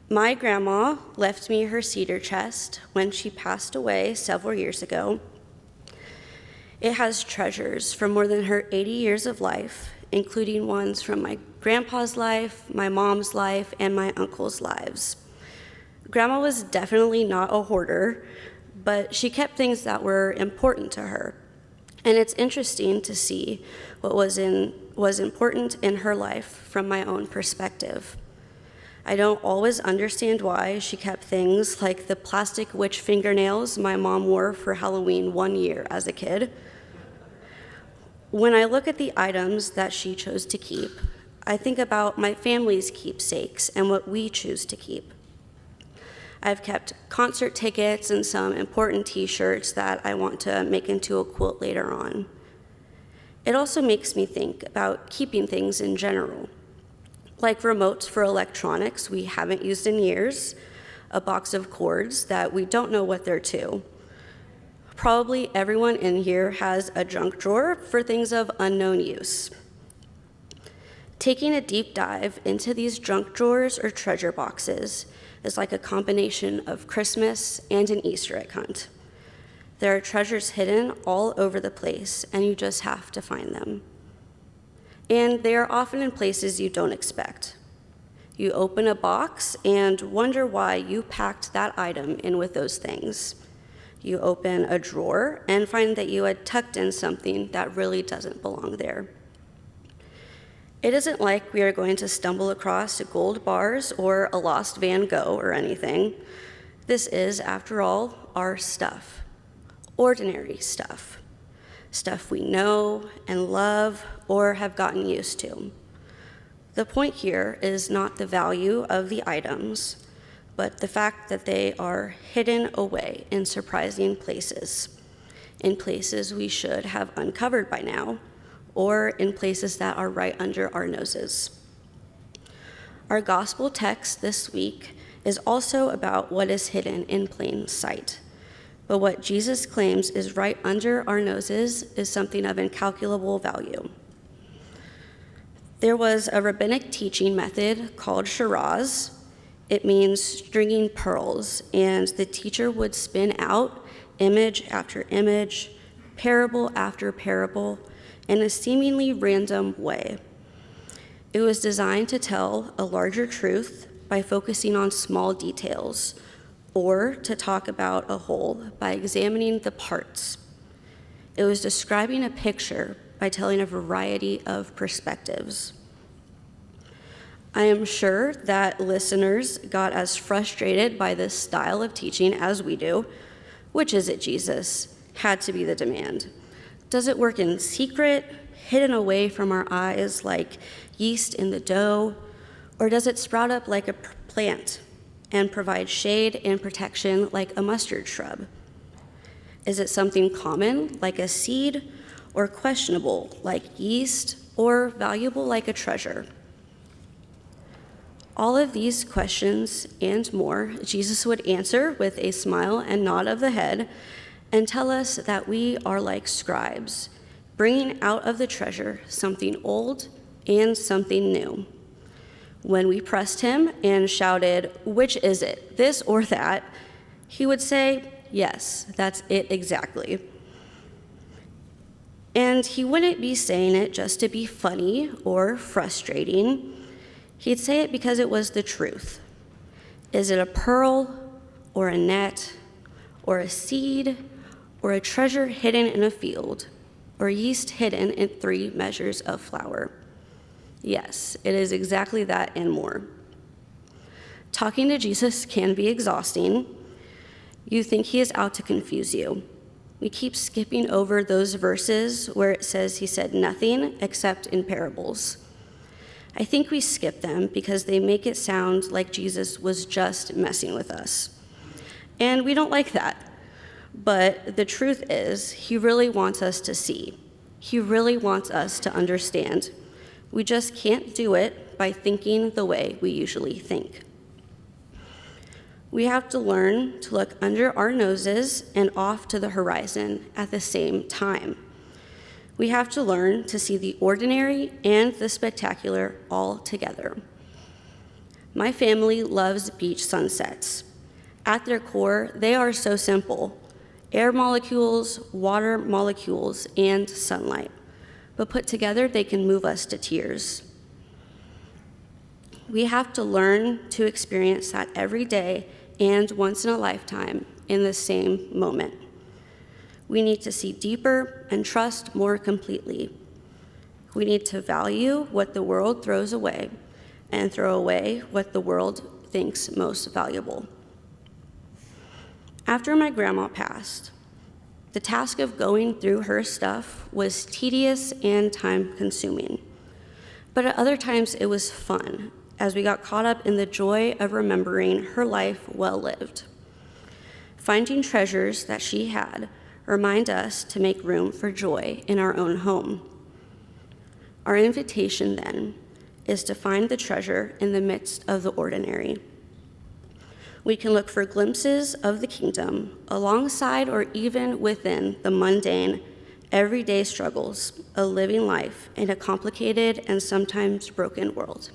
My grandma left me her cedar chest when she passed away several years ago. It has treasures from more than her 80 years of life, including ones from my grandpa's life, my mom's life, and my uncle's lives. Grandma was definitely not a hoarder, but she kept things that were important to her. And it's interesting to see what was important in her life from my own perspective. I don't always understand why she kept things like the plastic witch fingernails my mom wore for Halloween one year as a kid. When I look at the items that she chose to keep, I think about my family's keepsakes and what we choose to keep. I've kept concert tickets and some important t-shirts that I want to make into a quote later on. It also makes me think about keeping things in general, like remotes for electronics we haven't used in years, a box of cords that we don't know what they're to. Probably everyone in here has a junk drawer for things of unknown use. Taking a deep dive into these junk drawers or treasure boxes is like a combination of Christmas and an Easter egg hunt. There are treasures hidden all over the place, and you just have to find them. And they are often in places you don't expect. You open a box and wonder why you packed that item in with those things. You open a drawer and find that you had tucked in something that really doesn't belong there. It isn't like we are going to stumble across gold bars or a lost Van Gogh or anything. This is, after all, our stuff. Ordinary stuff. Stuff we know and love or have gotten used to. The point here is not the value of the items, but the fact that they are hidden away in surprising places, in places we should have uncovered by now, or in places that are right under our noses. Our gospel text this week is also about what is hidden in plain sight. But what Jesus claims is right under our noses is something of incalculable value. There was a rabbinic teaching method called shiraz. It means stringing pearls, and the teacher would spin out image after image, parable after parable, in a seemingly random way. It was designed to tell a larger truth by focusing on small details, or to talk about a whole by examining the parts. It was describing a picture by telling a variety of perspectives. I am sure that listeners got as frustrated by this style of teaching as we do. Which is it, Jesus? Had to be the demand. Does it work in secret, hidden away from our eyes like yeast in the dough? Or does it sprout up like a plant and provide shade and protection like a mustard shrub? Is it something common like a seed, or questionable like yeast, or valuable like a treasure? All of these questions and more, Jesus would answer with a smile and nod of the head and tell us that we are like scribes, bringing out of the treasure something old and something new. When we pressed him and shouted, "Which is it, this or that?" he would say, "Yes, that's it exactly." And he wouldn't be saying it just to be funny or frustrating. He'd say it because it was the truth. Is it a pearl or a net or a seed or a treasure hidden in a field or yeast hidden in 3 measures of flour? Yes, it is exactly that and more. Talking to Jesus can be exhausting. You think he is out to confuse you. We keep skipping over those verses where it says he said nothing except in parables. I think we skip them because they make it sound like Jesus was just messing with us. And we don't like that. But the truth is, he really wants us to see. He really wants us to understand. We just can't do it by thinking the way we usually think. We have to learn to look under our noses and off to the horizon at the same time. We have to learn to see the ordinary and the spectacular all together. My family loves beach sunsets. At their core, they are so simple: air molecules, water molecules, and sunlight. But put together, they can move us to tears. We have to learn to experience that every day and once in a lifetime in the same moment. We need to see deeper and trust more completely. We need to value what the world throws away and throw away what the world thinks most valuable. After my grandma passed, the task of going through her stuff was tedious and time-consuming. But at other times it was fun, as we got caught up in the joy of remembering her life well lived. Finding treasures that she had remind us to make room for joy in our own home. Our invitation then is to find the treasure in the midst of the ordinary. We can look for glimpses of the kingdom alongside or even within the mundane, everyday struggles of living life in a complicated and sometimes broken world.